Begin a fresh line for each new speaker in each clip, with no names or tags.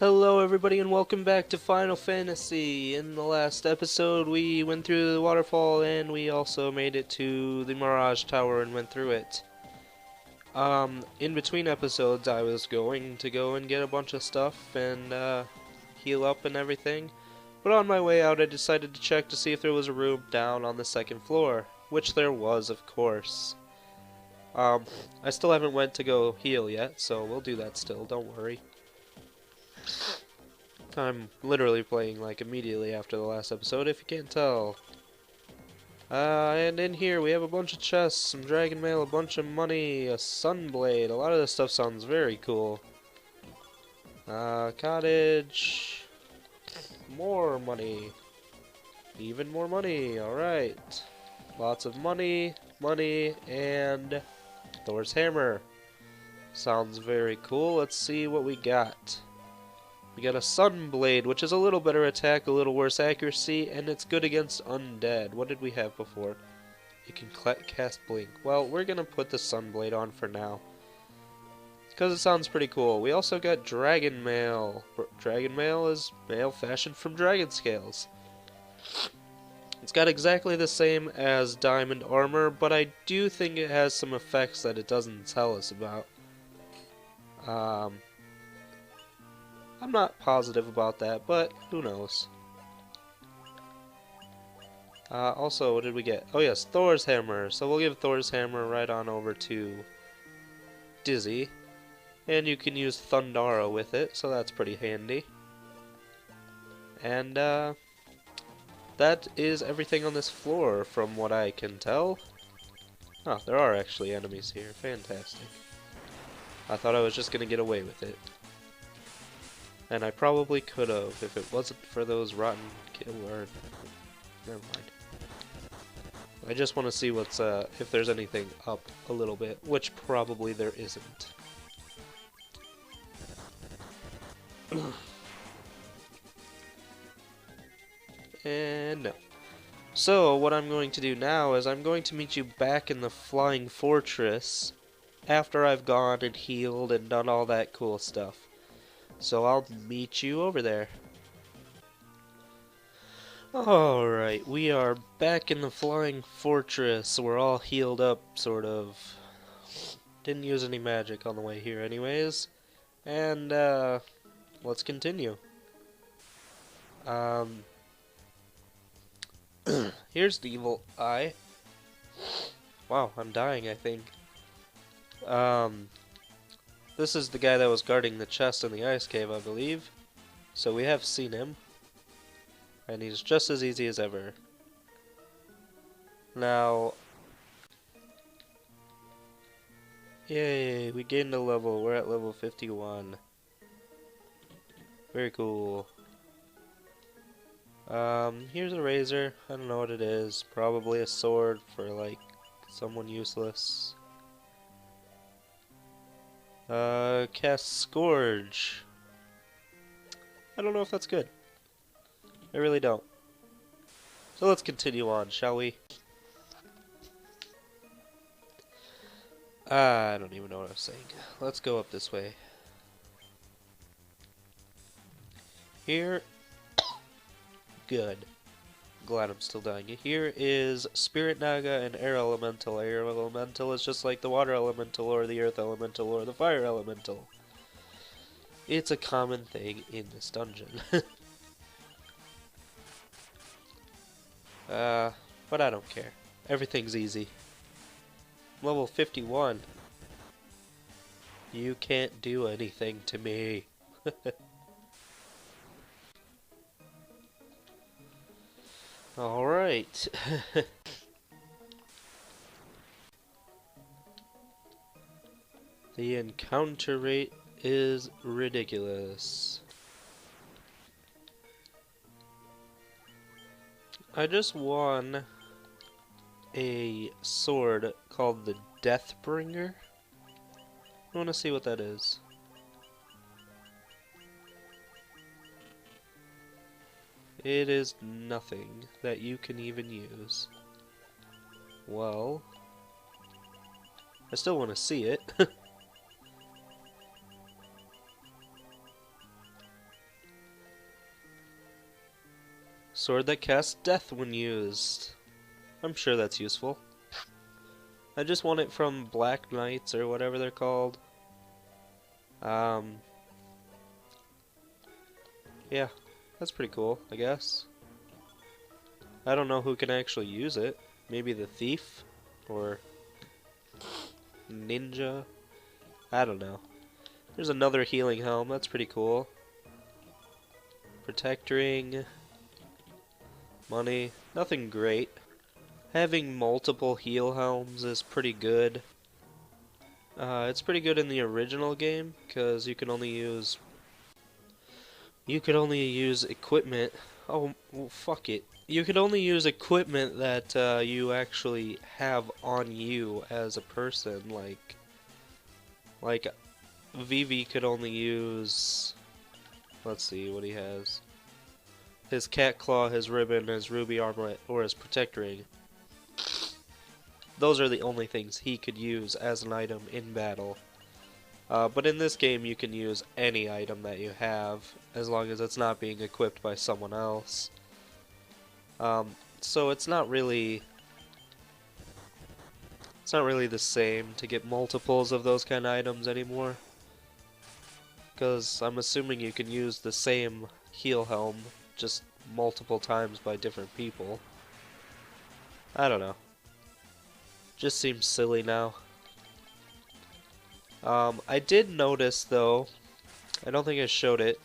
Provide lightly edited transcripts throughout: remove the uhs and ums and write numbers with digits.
Hello everybody and welcome back to Final Fantasy. In the last episode we went through the waterfall and we also made it to the Mirage Tower and went through it. In between episodes I was going to go and get a bunch of stuff and heal up and everything. But on my way out I decided to check to see if there was a room down on the second floor, which there was, of course. I still haven't went to go heal yet, so we'll do that still, don't worry. I'm literally playing like immediately after the last episode, if you can't tell. And in here we have a bunch of chests, some dragon mail, a bunch of money, a sunblade. A lot of this stuff sounds very cool. Cottage. More money. Even more money, alright. Lots of money, and Thor's hammer. Sounds very cool. Let's see what we got. We got a Sunblade, which is a little better attack, a little worse accuracy, and it's good against undead. What did we have before? You can cast Blink. Well, we're gonna put the Sunblade on for now, because it sounds pretty cool. We also got Dragon Mail. Dragon Mail is mail fashioned from dragon scales. It's got exactly the same as Diamond Armor, but I do think it has some effects that it doesn't tell us about. I'm not positive about that, but who knows. Also, what did we get? Oh yes, Thor's hammer. So we'll give Thor's hammer right on over to Dizzy. And you can use Thundara with it, so that's pretty handy. And that is everything on this floor from what I can tell. Oh, there are actually enemies here. Fantastic. I thought I was just gonna get away with it. And I probably could have if it wasn't for those rotten killer. Never mind. I just want to see what's if there's anything up a little bit, which probably there isn't. And no. So what I'm going to do now is I'm going to meet you back in the Flying Fortress after I've gone and healed and done all that cool stuff. So I'll meet you over there. Alright, we are back in the Flying Fortress. We're all healed up, sort of. Didn't use any magic on the way here anyways. And, let's continue. Here's the evil eye. Wow, I'm dying, I think. This is the guy that was guarding the chest in the ice cave, I believe. So we have seen him. And he's just as easy as ever. Now... Yay, we gained a level. We're at level 51. Very cool. Here's a razor. I don't know what it is. Probably a sword for, like, someone useless. Cast Scourge. I don't know if that's good. I really don't. So let's continue on, shall we? I don't even know what I was saying. Let's go up this way. Here. Good. Glad I'm still dying. Here is Spirit Naga and Air Elemental. Air Elemental is just like the Water Elemental or the Earth Elemental or the Fire Elemental. It's a common thing in this dungeon. But I don't care. Everything's easy. Level 51. You can't do anything to me. Alright. The encounter rate is ridiculous. I just won a sword called the Deathbringer. I want to see what that is. It is nothing that you can even use. Well, I still want to see it. Sword that casts death when used. I'm sure that's useful. I just want it from Black Knights or whatever they're called. Yeah, that's pretty cool, I guess. I don't know who can actually use it. Maybe the thief? Or ninja? I don't know. There's another healing helm, that's pretty cool. Protect ring. Money. Nothing great. Having multiple heal helms is pretty good. It's pretty good in the original game, because you could only use equipment. Oh, well, fuck it. You could only use equipment that you actually have on you as a person. Like Vivi could only use. Let's see what he has. His cat claw, his ribbon, his ruby armlet, or his protect ring. Those are the only things he could use as an item in battle. But in this game you can use any item that you have, as long as it's not being equipped by someone else. So it's not really the same to get multiples of those kind of items anymore. Because I'm assuming you can use the same heal helm just multiple times by different people. I don't know. Just seems silly now. I did notice though, I don't think I showed it,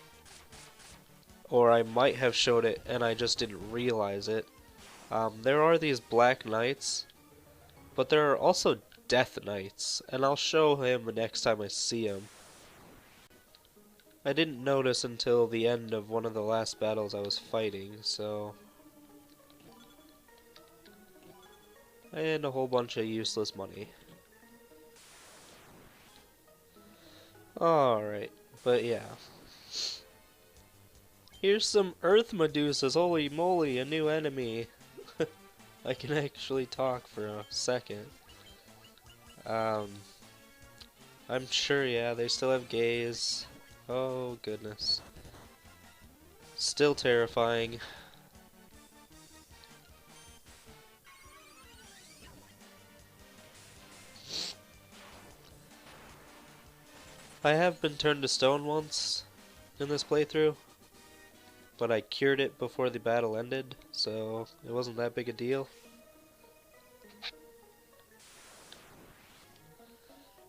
or I might have showed it and I just didn't realize it. There are these Black Knights, but there are also Death Knights, and I'll show him next time I see him. I didn't notice until the end of one of the last battles I was fighting, so... And a whole bunch of useless money. Alright, but yeah. Here's some Earth Medusas, holy moly, a new enemy. I can actually talk for a second. I'm sure, yeah, they still have gaze. Oh, goodness. Still terrifying. I have been turned to stone once in this playthrough, but I cured it before the battle ended, so it wasn't that big a deal.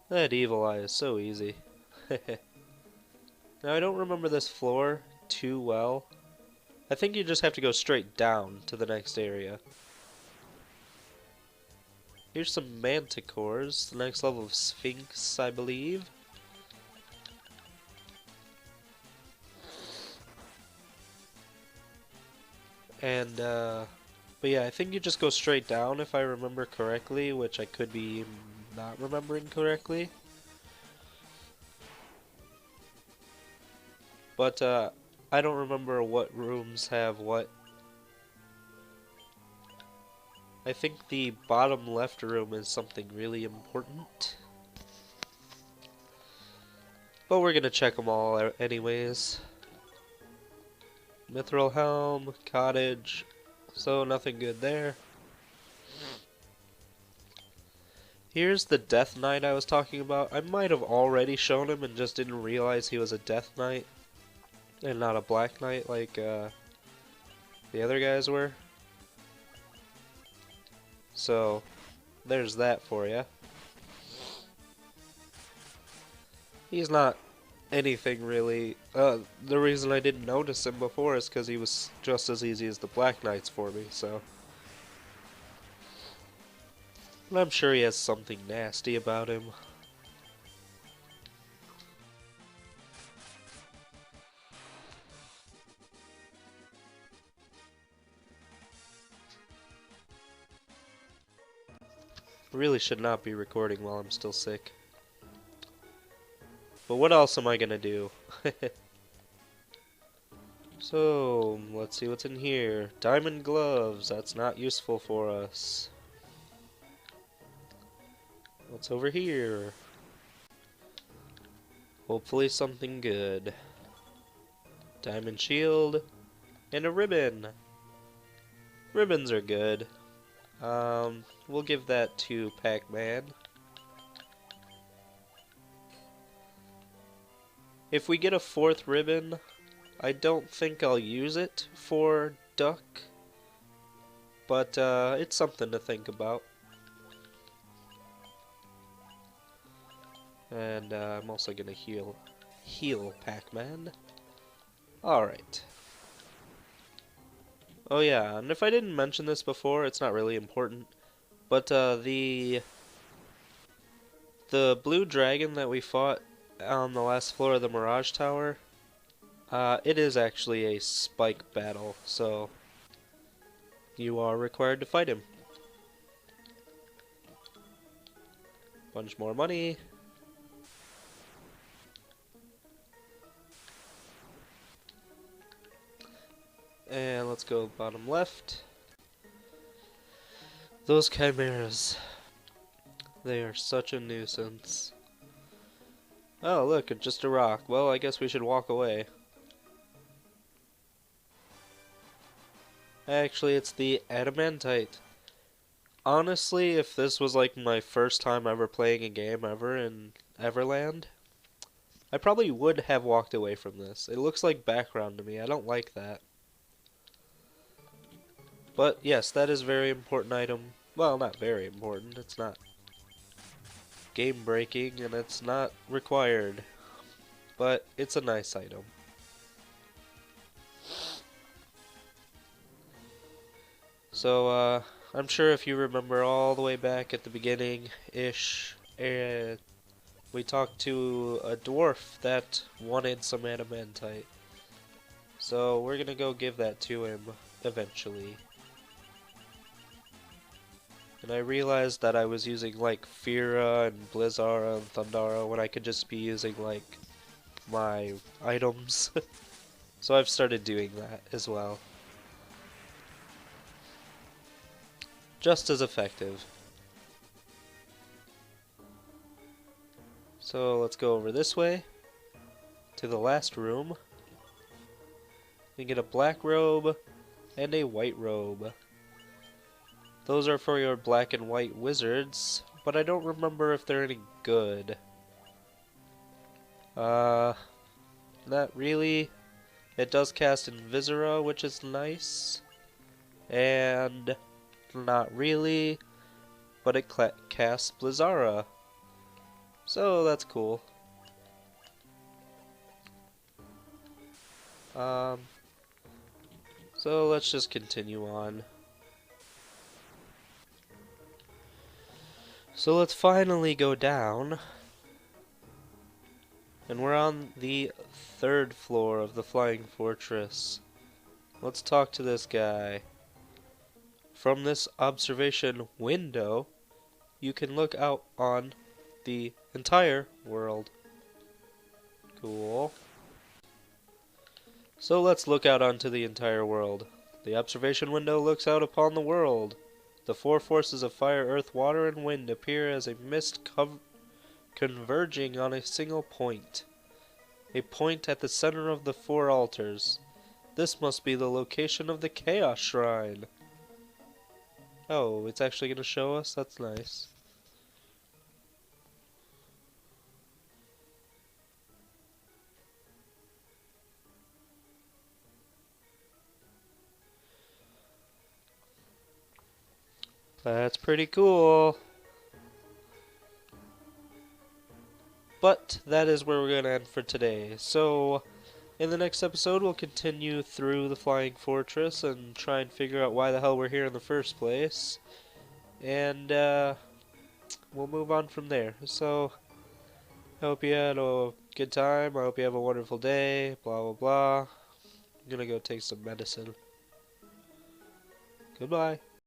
That evil eye is so easy. Now I don't remember this floor too well. I think you just have to go straight down to the next area. Here's some manticores, the next level of Sphinx, I believe. And, but yeah, I think you just go straight down if I remember correctly, which I could be not remembering correctly. But, I don't remember what rooms have what. I think the bottom left room is something really important. But we're gonna check them all anyways. Mithril Helm, Cottage, so nothing good there. Here's the Death Knight I was talking about. I might have already shown him and just didn't realize he was a Death Knight and not a Black Knight like the other guys were. So, there's that for you. He's not anything really. The reason I didn't notice him before is because he was just as easy as the Black Knights for me, so. And I'm sure he has something nasty about him. Really should not be recording while I'm still sick. But what else am I gonna do? So, let's see what's in here. Diamond gloves, that's not useful for us. What's over here? Hopefully something good. Diamond shield, and a ribbon. Ribbons are good. We'll give that to Pac-Man. If we get a fourth ribbon, I don't think I'll use it for Duck, but it's something to think about. And I'm also gonna heal Pac-Man. Alright. Oh yeah, and if I didn't mention this before, it's not really important, but the blue dragon that we fought on the last floor of the Mirage Tower, it is actually a spike battle, so you are required to fight him. Bunch more money. And let's go bottom left. Those chimeras. They are such a nuisance. Oh, look, it's just a rock. Well, I guess we should walk away. Actually, it's the Adamantite. Honestly, if this was like my first time ever playing a game ever in Everland, I probably would have walked away from this. It looks like background to me. I don't like that. But yes, that is a very important item. Well, not very important. It's not game breaking and it's not required. But it's a nice item. So, I'm sure if you remember all the way back at the beginning-ish, we talked to a dwarf that wanted some adamantite. So we're gonna go give that to him eventually. And I realized that I was using like Fira and Blizzara and Thundara when I could just be using like my items. So I've started doing that as well. Just as effective. So let's go over this way to the last room. You get a black robe and a white robe. Those are for your black and white wizards, but I don't remember if they're any good. Not really. It does cast Invisora, which is nice. And not really, but it casts Blizzara. So that's cool. So let's just continue on. So let's finally go down. And we're on the 3rd floor of the Flying Fortress. Let's talk to this guy. From this observation window, you can look out on the entire world. Cool. So let's look out onto the entire world. The observation window looks out upon the world. The 4 forces of fire, earth, water, and wind appear as a mist converging on a single point. A point at the center of the 4 altars. This must be the location of the Chaos Shrine. Oh, it's actually going to show us? That's nice. That's pretty cool. But that is where we're going to end for today. So, in the next episode, we'll continue through the Flying Fortress and try and figure out why the hell we're here in the first place. And, we'll move on from there. So, I hope you had a good time. I hope you have a wonderful day. Blah, blah, blah. I'm gonna go take some medicine. Goodbye.